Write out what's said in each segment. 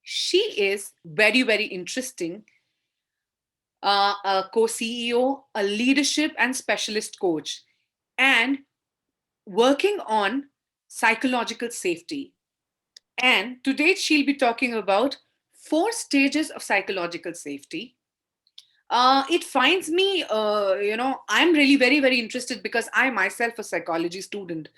She is very, very interesting, a co-CEO, a leadership and specialist coach, and working on psychological safety. And today she'll be talking about 4 stages of psychological safety. It finds me, I'm really very, very interested because I myself a psychology student.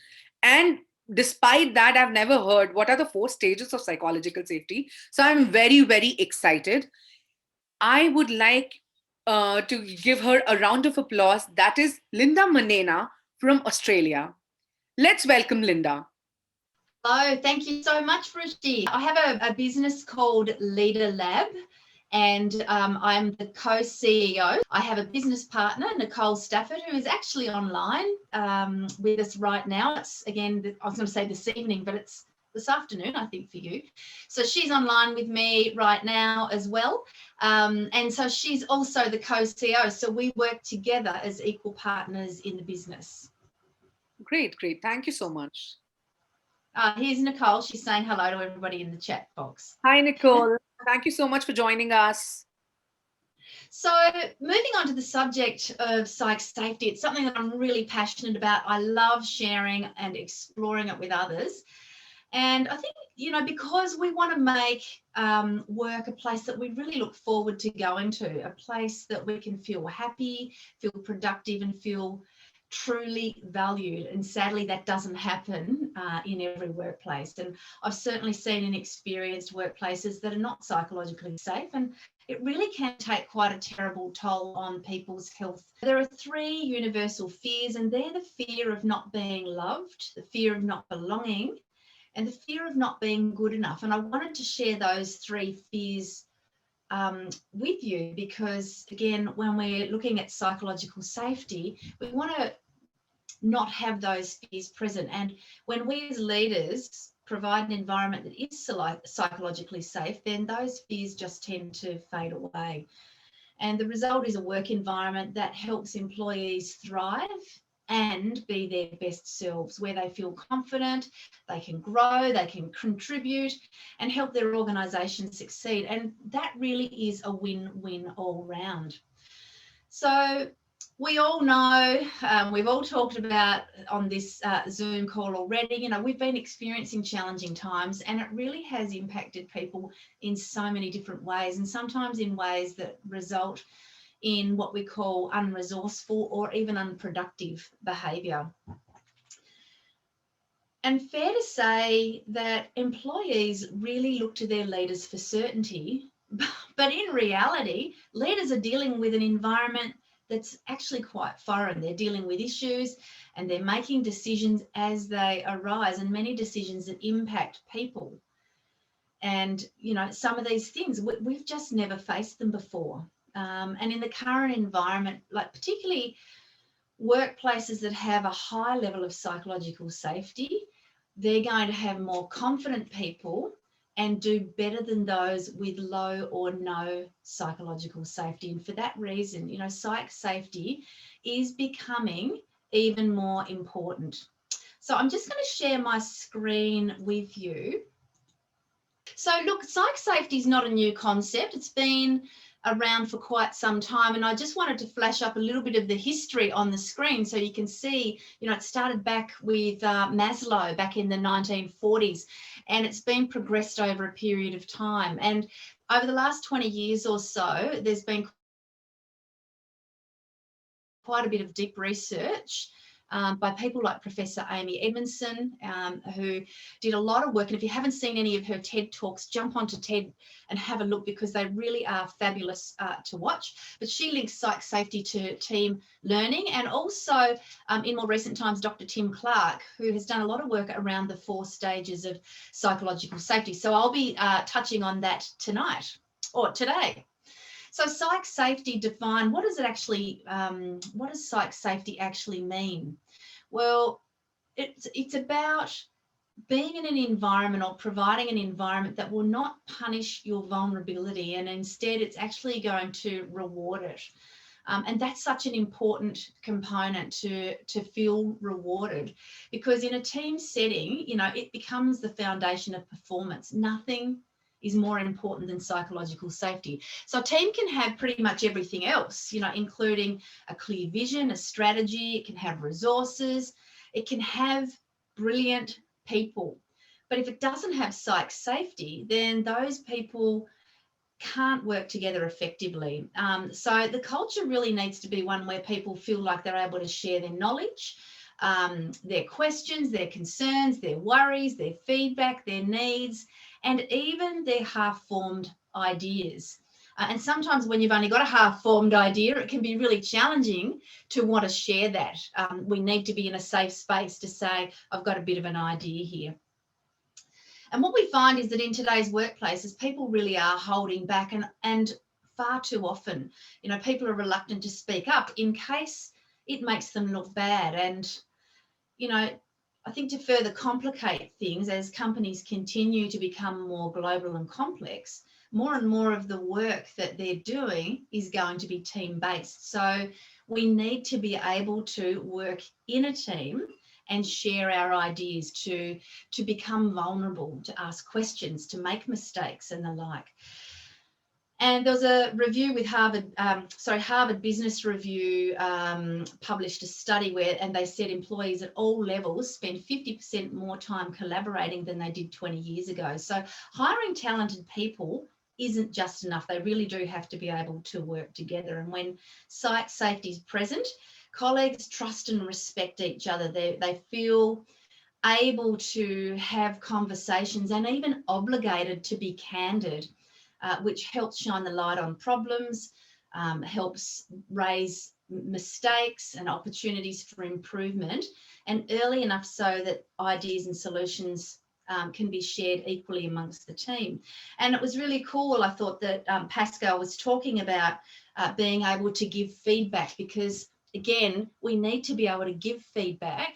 And despite that, I've never heard what are the 4 stages of psychological safety. So I'm very, very excited. I would like to give her a round of applause. That is Linda Manaena from Australia. Let's welcome Linda. Hello, thank you so much, Ruchi. I have a business called Leader Lab, and I'm the co-CEO. I have a business partner, Nicole Stafford, who is actually online with us right now. It's again, I was going to say this evening, but it's this afternoon, I think, for you. So she's online with me right now as well. And so she's also the co-CEO. So we work together as equal partners in the business. Great, great. Thank you so much. Here's Nicole. She's saying hello to everybody in the chat box. Hi, Nicole. Thank you so much for joining us. So moving on to the subject of psych safety, it's something that I'm really passionate about. I love sharing and exploring it with others. And I think, because we want to make work a place that we really look forward to going to, a place that we can feel happy, feel productive, and feel truly valued. And sadly, that doesn't happen in every workplace. And I've certainly seen and experienced workplaces that are not psychologically safe, and it really can take quite a terrible toll on people's health. There are 3 universal fears, and they're the fear of not being loved, the fear of not belonging, and the fear of not being good enough. And I wanted to share those 3 fears with you because, again, when we're looking at psychological safety, we want to not have those fears present. And when we as leaders provide an environment that is psychologically safe, then those fears just tend to fade away. And the result is a work environment that helps employees thrive and be their best selves, where they feel confident, they can grow, they can contribute and help their organisation succeed. And that really is a win-win all round. So we all know, we've all talked about on this Zoom call already, we've been experiencing challenging times, and it really has impacted people in so many different ways, and sometimes in ways that result in what we call unresourceful or even unproductive behaviour. And fair to say that employees really look to their leaders for certainty, but in reality, leaders are dealing with an environment that's actually quite foreign. They're dealing with issues and they're making decisions as they arise, and many decisions that impact people. And, some of these things, we've just never faced them before. And in the current environment, like particularly workplaces that have a high level of psychological safety, they're going to have more confident people and do better than those with low or no psychological safety. And for that reason, psych safety is becoming even more important. So I'm just going to share my screen with you. So look, psych safety is not a new concept. It's been around for quite some time, and I just wanted to flash up a little bit of the history on the screen so you can see, it started back with Maslow back in the 1940s, and it's been progressed over a period of time. And over the last 20 years or so, there's been quite a bit of deep research by people like Professor Amy Edmondson, who did a lot of work. And if you haven't seen any of her TED Talks, jump onto TED and have a look, because they really are fabulous to watch. But she links psych safety to team learning, and also in more recent times, Dr. Tim Clark, who has done a lot of work around the 4 stages of psychological safety. So I'll be touching on that tonight or today. So psych safety defined, what does psych safety actually mean? Well, it's about being in an environment or providing an environment that will not punish your vulnerability, and instead it's actually going to reward it. And that's such an important component to feel rewarded, because in a team setting, it becomes the foundation of performance. Nothing is more important than psychological safety. So a team can have pretty much everything else, including a clear vision, a strategy, it can have resources, it can have brilliant people. But if it doesn't have psych safety, then those people can't work together effectively. So the culture really needs to be one where people feel like they're able to share their knowledge, their questions, their concerns, their worries, their feedback, their needs, and even their half-formed ideas. And sometimes when you've only got a half-formed idea, it can be really challenging to want to share that. We need to be in a safe space to say, I've got a bit of an idea here. And what we find is that in today's workplaces, people really are holding back, and far too often, people are reluctant to speak up in case it makes them look bad. And, I think to further complicate things, as companies continue to become more global and complex, more and more of the work that they're doing is going to be team-based. So we need to be able to work in a team and share our ideas, to become vulnerable, to ask questions, to make mistakes and the like. And there was a review with Harvard Business Review published a study and they said employees at all levels spend 50% more time collaborating than they did 20 years ago. So hiring talented people isn't just enough. They really do have to be able to work together. And when psych safety is present, colleagues trust and respect each other. They feel able to have conversations and even obligated to be candid, which helps shine the light on problems, helps raise mistakes and opportunities for improvement, and early enough so that ideas and solutions can be shared equally amongst the team. And it was really cool, I thought, that Pascal was talking about being able to give feedback, because again, we need to be able to give feedback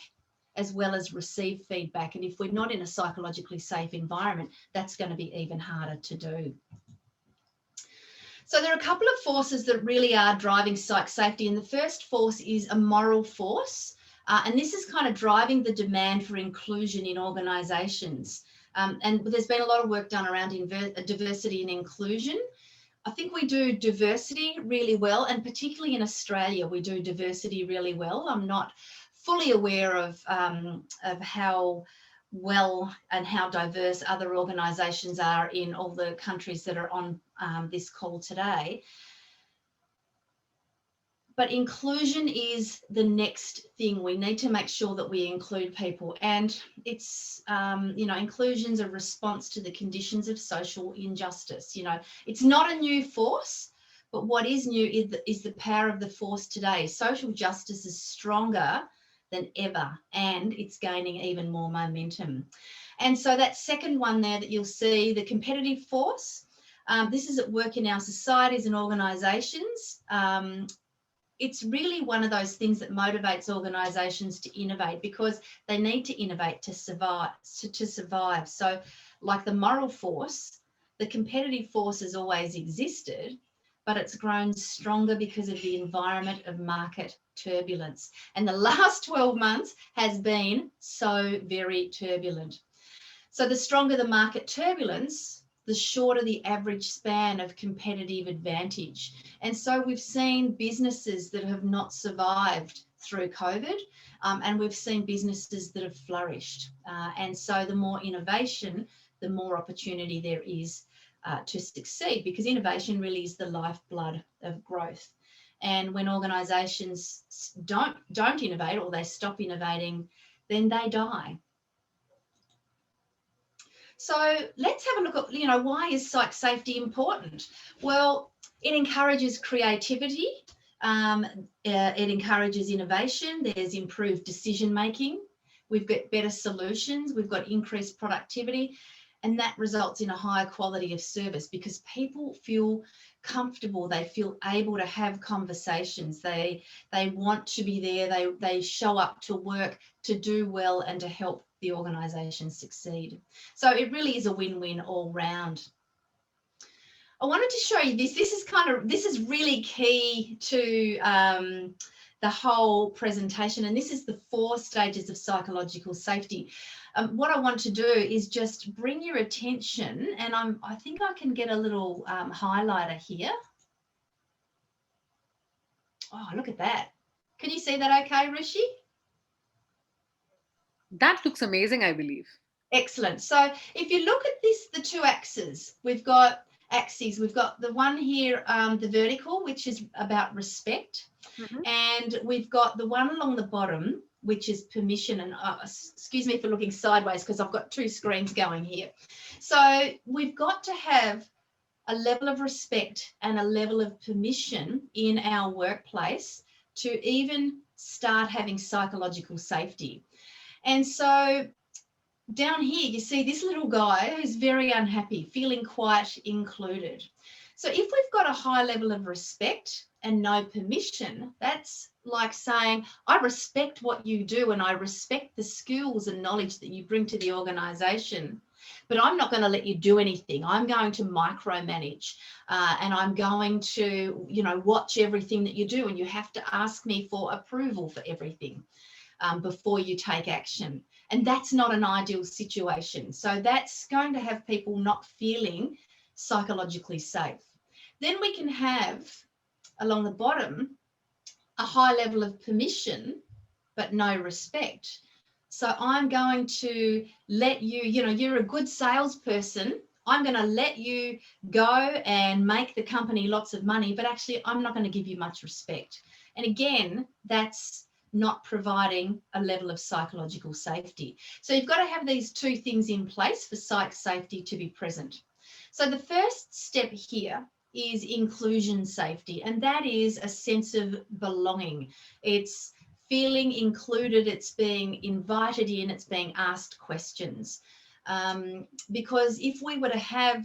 as well as receive feedback. And if we're not in a psychologically safe environment, that's going to be even harder to do. So there are a couple of forces that really are driving psych safety. And the first force is a moral force. And this is kind of driving the demand for inclusion in organisations. And there's been a lot of work done around diversity and inclusion. I think we do diversity really well, and particularly in Australia, we do diversity really well. I'm not fully aware of how well and how diverse other organisations are in all the countries that are on this call today. But inclusion is the next thing. We need to make sure that we include people, and it's, inclusion's a response to the conditions of social injustice. It's not a new force, but what is new is the power of the force today. Social justice is stronger than ever, and it's gaining even more momentum. And so that second one there that you'll see, the competitive force, this is at work in our societies and organisations. It's really one of those things that motivates organisations to innovate, because they need to innovate to survive. So like the moral force, the competitive force has always existed, but it's grown stronger because of the environment of market turbulence. And the last 12 months has been so very turbulent. So the stronger the market turbulence, the shorter the average span of competitive advantage. And so we've seen businesses that have not survived through COVID, and we've seen businesses that have flourished. And so the more innovation, the more opportunity there is to succeed, because innovation really is the lifeblood of growth. And when organisations don't innovate, or they stop innovating, then they die. So let's have a look at, why is psych safety important? Well, it encourages creativity, it encourages innovation, there's improved decision making, we've got better solutions, we've got increased productivity, and that results in a higher quality of service, because people feel comfortable, they feel able to have conversations, they want to be there, they show up to work to do well and to help the organisation succeed. So it really is a win-win all round. I wanted to show you this. This is really key to the whole presentation. And this is the 4 stages of psychological safety. What I want to do is just bring your attention, and I think I can get a little highlighter here. Oh, look at that. Can you see that okay, Rishi? That looks amazing, I believe. Excellent. So if you look at this, the 2 axes, we've got the one here, the vertical, which is about respect. And we've got the one along the bottom, which is permission. And excuse me for looking sideways because I've got 2 screens going here. So we've got to have a level of respect and a level of permission in our workplace to even start having psychological safety. And so down here, you see this little guy who's very unhappy, feeling quite included. So if we've got a high level of respect and no permission, that's like saying, I respect what you do and I respect the skills and knowledge that you bring to the organisation, but I'm not going to let you do anything. I'm going to micromanage and I'm going to, watch everything that you do, and you have to ask me for approval for everything before you take action. And that's not an ideal situation. So that's going to have people not feeling psychologically safe. Then we can have, along the bottom, a high level of permission, but no respect. So I'm going to let you, you're a good salesperson. I'm going to let you go and make the company lots of money, but actually I'm not going to give you much respect. And again, that's not providing a level of psychological safety. So you've got to have these 2 things in place for psych safety to be present. So the first step here is inclusion safety, and that is a sense of belonging. It's feeling included, it's being invited in, it's being asked questions. Because if we were to have,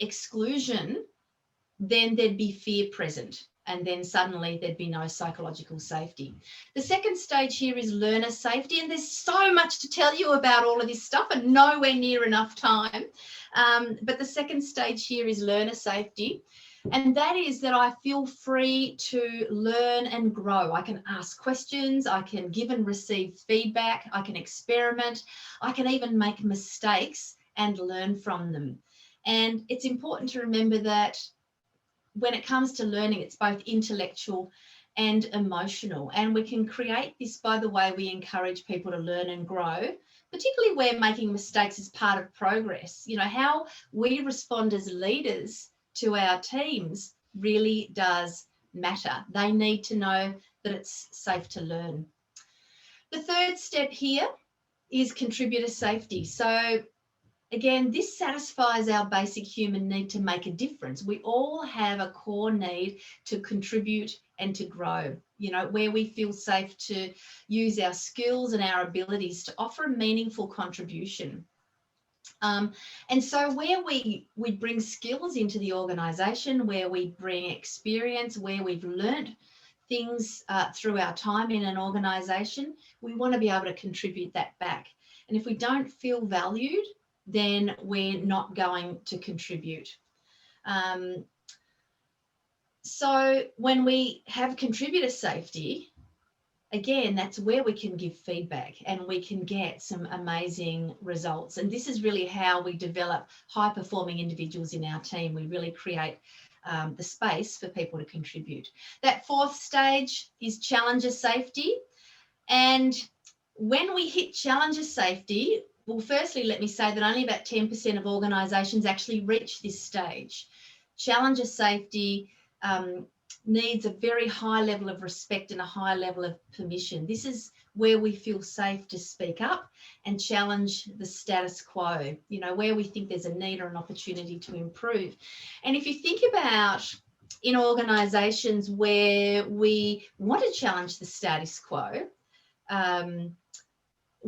exclusion, then there'd be fear present. And then suddenly there'd be no psychological safety. The second stage here is learner safety, and there's so much to tell you about all of this stuff and nowhere near enough time. But the second stage here is learner safety, and that is that I feel free to learn and grow. I can ask questions, I can give and receive feedback, I can experiment, I can even make mistakes and learn from them. And it's important to remember that when it comes to learning, it's both intellectual and emotional. And we can create this by the way we encourage people to learn and grow, particularly where making mistakes is part of progress. How we respond as leaders to our teams really does matter. They need to know that it's safe to learn. The third step here is contributor safety. So again, this satisfies our basic human need to make a difference. We all have a core need to contribute and to grow, where we feel safe to use our skills and our abilities to offer a meaningful contribution. And so where we bring skills into the organisation, where we bring experience, where we've learned things through our time in an organisation, we want to be able to contribute that back. And if we don't feel valued, then we're not going to contribute. So when we have contributor safety, again, that's where we can give feedback and we can get some amazing results. And this is really how we develop high-performing individuals in our team. We really create the space for people to contribute. That fourth stage is challenger safety. And when we hit challenger safety, well, firstly, let me say that only about 10% of organisations actually reach this stage. Challenger safety needs a very high level of respect and a high level of permission. This is where we feel safe to speak up and challenge the status quo, where we think there's a need or an opportunity to improve. And if you think about in organisations where we want to challenge the status quo,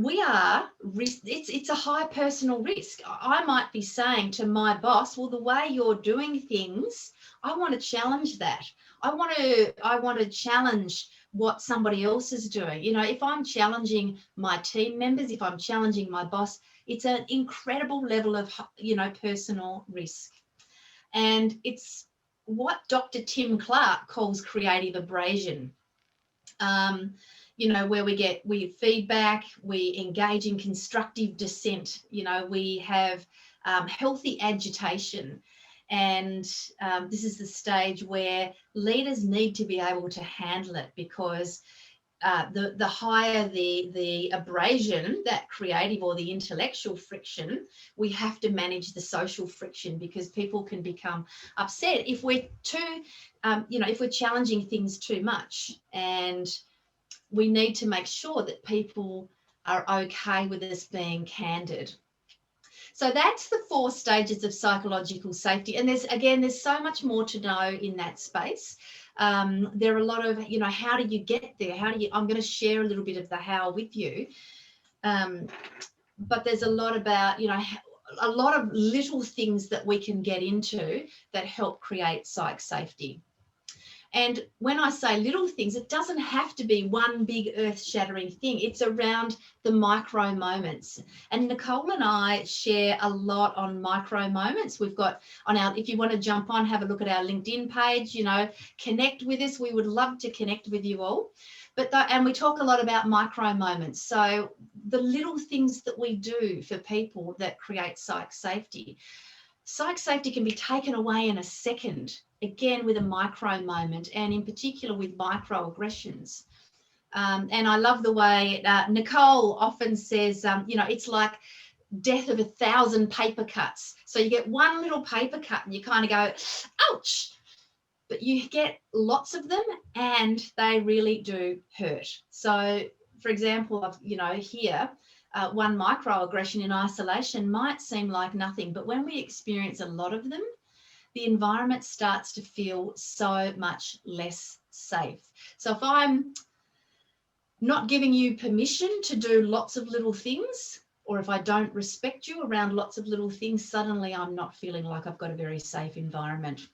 it's a high personal risk. I might be saying to my boss, well, the way you're doing things, I want to challenge that. I want to challenge what somebody else is doing. If I'm challenging my team members, if I'm challenging my boss, it's an incredible level of, personal risk. And it's what Dr. Tim Clark calls creative abrasion. You know, where we feedback, we engage in constructive dissent, you know, we have healthy agitation. And this is the stage where leaders need to be able to handle it, because the higher the abrasion, that creative or the intellectual friction, we have to manage the social friction, because people can become upset if we're too, you know, if we're challenging things too much. And we need to make sure that people are okay with us being candid. So that's the 4 stages of psychological safety. And there's so much more to know in that space. There are a lot of, you know, how do you get there? I'm going to share a little bit of the how with you. But there's a lot about, you know, a lot of little things that we can get into that help create psych safety. And when I say little things, it doesn't have to be one big earth-shattering thing. It's around the micro moments. And Nicole and I share a lot on micro moments. We've got on our, if you want to jump on, have a look at our LinkedIn page, you know, connect with us. We would love to connect with you all. And we talk a lot about micro moments. So the little things that we do for people that create psych safety. Psych safety can be taken away in a second, again, with a micro moment, and in particular with microaggressions. And I love the way Nicole often says, you know, it's like death of 1,000 paper cuts. So you get one little paper cut and you kind of go, ouch, but you get lots of them and they really do hurt. So, for example, you know, here, one microaggression in isolation might seem like nothing, but when we experience a lot of them, the environment starts to feel so much less safe. So if I'm not giving you permission to do lots of little things, or if I don't respect you around lots of little things, suddenly I'm not feeling like I've got a very safe environment.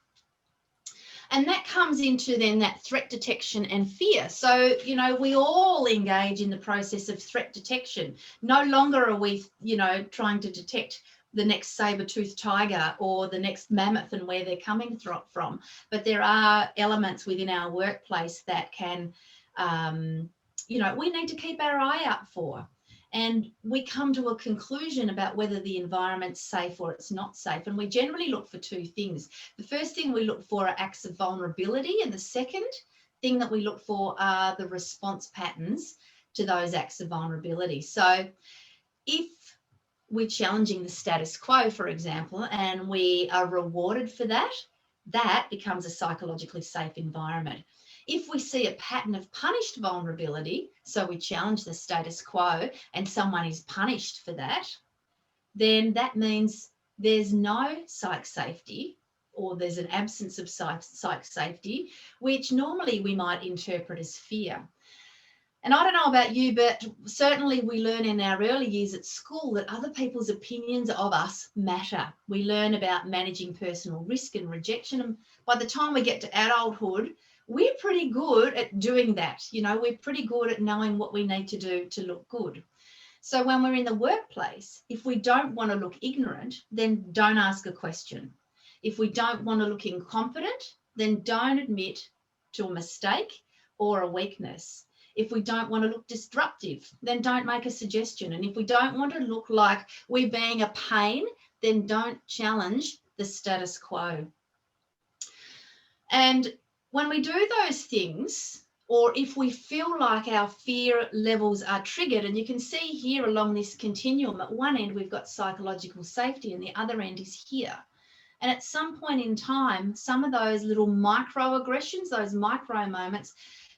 And that comes into then that threat detection and fear. So, you know, we all engage in the process of threat detection. No longer are we, you know, trying to detect the next saber-toothed tiger or the next mammoth and where they're coming from. But there are elements within our workplace that can, you know, we need to keep our eye out for. And we come to a conclusion about whether the environment's safe or it's not safe. And we generally look for 2 things. The first thing we look for are acts of vulnerability. And the second thing that we look for are the response patterns to those acts of vulnerability. So if we're challenging the status quo, for example, and we are rewarded for that, that becomes a psychologically safe environment. If we see a pattern of punished vulnerability, so we challenge the status quo and someone is punished for that, then that means there's no psych safety, or there's an absence of psych safety, which normally we might interpret as fear. And I don't know about you, but certainly we learn in our early years at school that other people's opinions of us matter. We learn about managing personal risk and rejection. And by the time we get to adulthood, we're pretty good at doing that. You know, we're pretty good at knowing what we need to do to look good. So when we're in the workplace, if we don't want to look ignorant, then don't ask a question. If we don't want to look incompetent, then don't admit to a mistake or a weakness. If we don't want to look disruptive, then don't make a suggestion. And if we don't want to look like we're being a pain, then don't challenge the status quo. And when we do those things, or if we feel like our fear levels are triggered, and you can see here along this continuum, at one end we've got psychological safety and the other end is here. And at some point in time, some of those little microaggressions, those micro moments,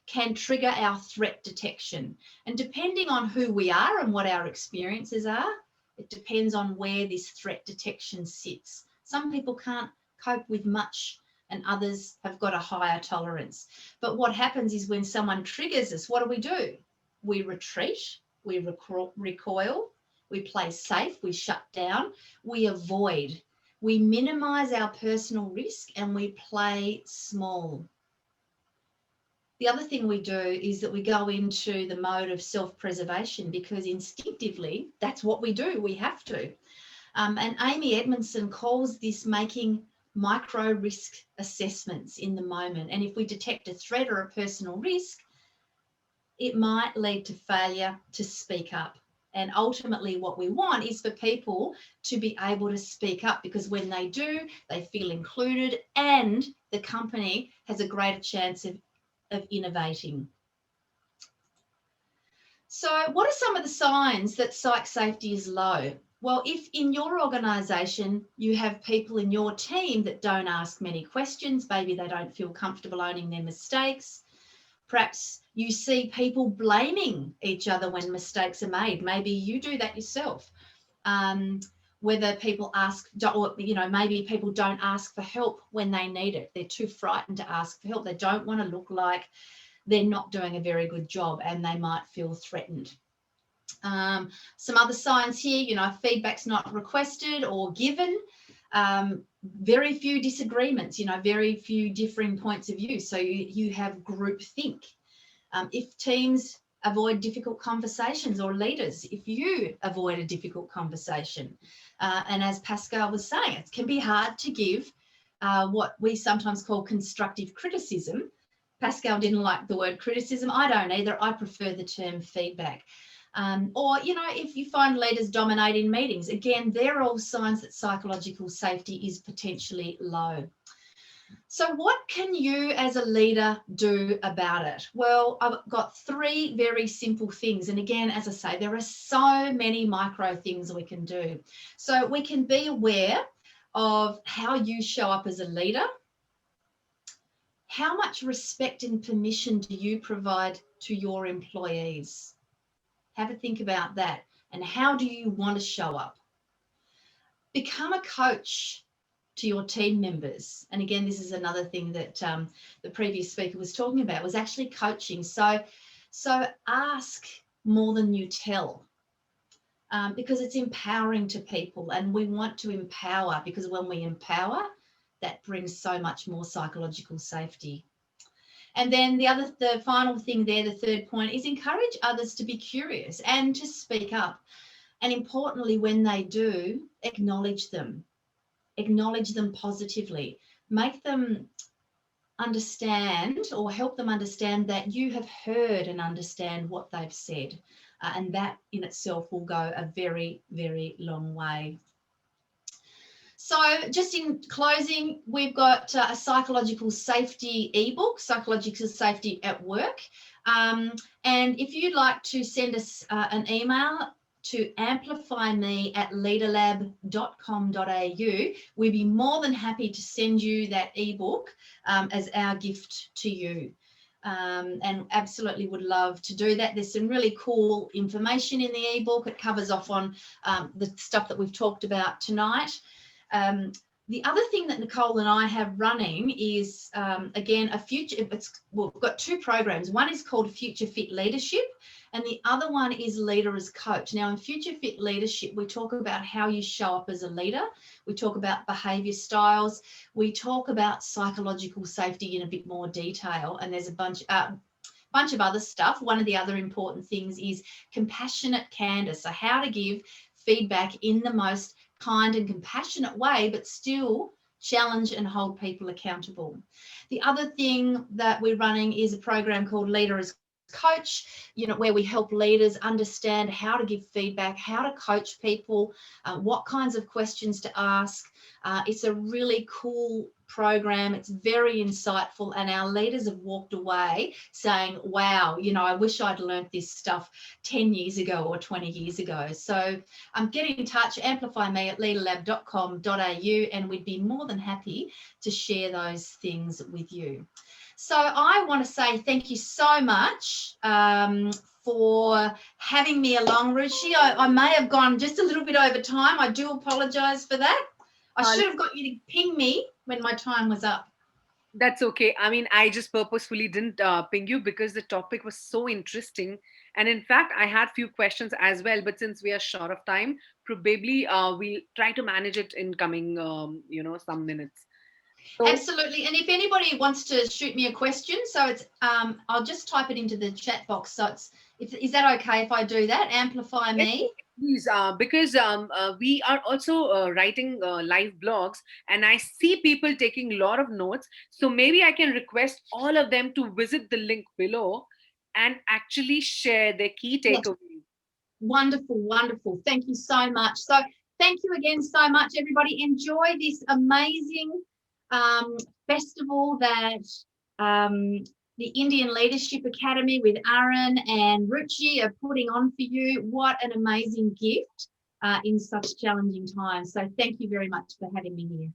can trigger our threat detection. And depending on who we are and what our experiences are, it depends on where this threat detection sits. Some people can't cope with much and others have got a higher tolerance. But what happens is when someone triggers us, what do? We retreat, we recoil, we play safe, we shut down, we avoid, we minimize our personal risk and we play small. The other thing we do is that we go into the mode of self-preservation because instinctively that's what we do, we have to. And Amy Edmondson calls this making micro risk assessments in the moment. And if we detect a threat or a personal risk, it might lead to failure to speak up. And ultimately what we want is for people to be able to speak up, because when they do, they feel included and the company has a greater chance of innovating. So what are some of the signs that psych safety is low? Well, if in your organisation you have people in your team that don't ask many questions, maybe they don't feel comfortable owning their mistakes, perhaps you see people blaming each other when mistakes are made. Maybe you do that yourself. Whether people ask, or maybe people don't ask for help when they need it. They're too frightened to ask for help. They don't want to look like they're not doing a very good job and they might feel threatened. Some other signs here, feedback's not requested or given. Very few disagreements, very few differing points of view. So you have group think. If teams avoid difficult conversations, or leaders, if you avoid a difficult conversation, and as Pascal was saying, it can be hard to give what we sometimes call constructive criticism. Pascal didn't like the word criticism. I don't either. I prefer the term feedback. Or, if you find leaders dominate in meetings, again, they're all signs that psychological safety is potentially low. So what can you as a leader do about it? Well, I've got 3 very simple things. And again, as I say, there are so many micro things we can do. So we can be aware of how you show up as a leader. How much respect and permission do you provide to your employees? Have a think about that. And how do you want to show up? Become a coach to your team members. And again, this is another thing that the previous speaker was talking about, was actually coaching. So ask more than you tell, because it's empowering to people, and we want to empower, because when we empower, that brings so much more psychological safety. And then the final thing there, the 3rd point, is encourage others to be curious and to speak up. And importantly, when they do, acknowledge them positively. Make them understand, or help them understand, that you have heard and understand what they've said. And that in itself will go a very, very long way. So just in closing, we've got a psychological safety ebook, Psychological Safety at Work. And if you'd like to send us an email to amplifyme@leaderlab.com.au, we'd be more than happy to send you that ebook as our gift to you. And absolutely would love to do that. There's some really cool information in the ebook. It covers off on the stuff that we've talked about tonight. The other thing that Nicole and I have running is, again, we've got 2 programs. One is called Future Fit Leadership, and the other one is Leader as Coach. Now, in Future Fit Leadership, we talk about how you show up as a leader. We talk about behaviour styles. We talk about psychological safety in a bit more detail, and there's a bunch of other stuff. One of the other important things is compassionate candor. So how to give feedback in the most kind and compassionate way, but still challenge and hold people accountable. The other thing that we're running is a program called Leader as Coach, where we help leaders understand how to give feedback, how to coach people, what kinds of questions to ask. It's a really cool program. It's very insightful, and our leaders have walked away saying, wow, I wish I'd learned this stuff 10 years ago or 20 years ago. So get in touch, amplifyme@leaderlab.com.au, and we'd be more than happy to share those things with you. So I want to say thank you so much for having me along, Ruchi. I may have gone just a little bit over time. I do apologise for that. I should have got you to ping me when my time was up. That's okay. I mean, I just purposefully didn't ping you because the topic was so interesting. And in fact, I had few questions as well, but since we are short of time, probably we'll try to manage it in coming, some minutes. So, absolutely. And if anybody wants to shoot me a question, so it's I'll just type it into the chat box. So is that okay if I do that? Amplify me. Please, because we are also writing live blogs, and I see people taking a lot of notes. So maybe I can request all of them to visit the link below and actually share their key Yes. takeaways. Wonderful, wonderful. Thank you so much. So thank you again so much, everybody. Enjoy this amazing festival that the Indian Leadership Academy with Aaron and Ruchi are putting on for you. What an amazing gift in such challenging times. So thank you very much for having me here.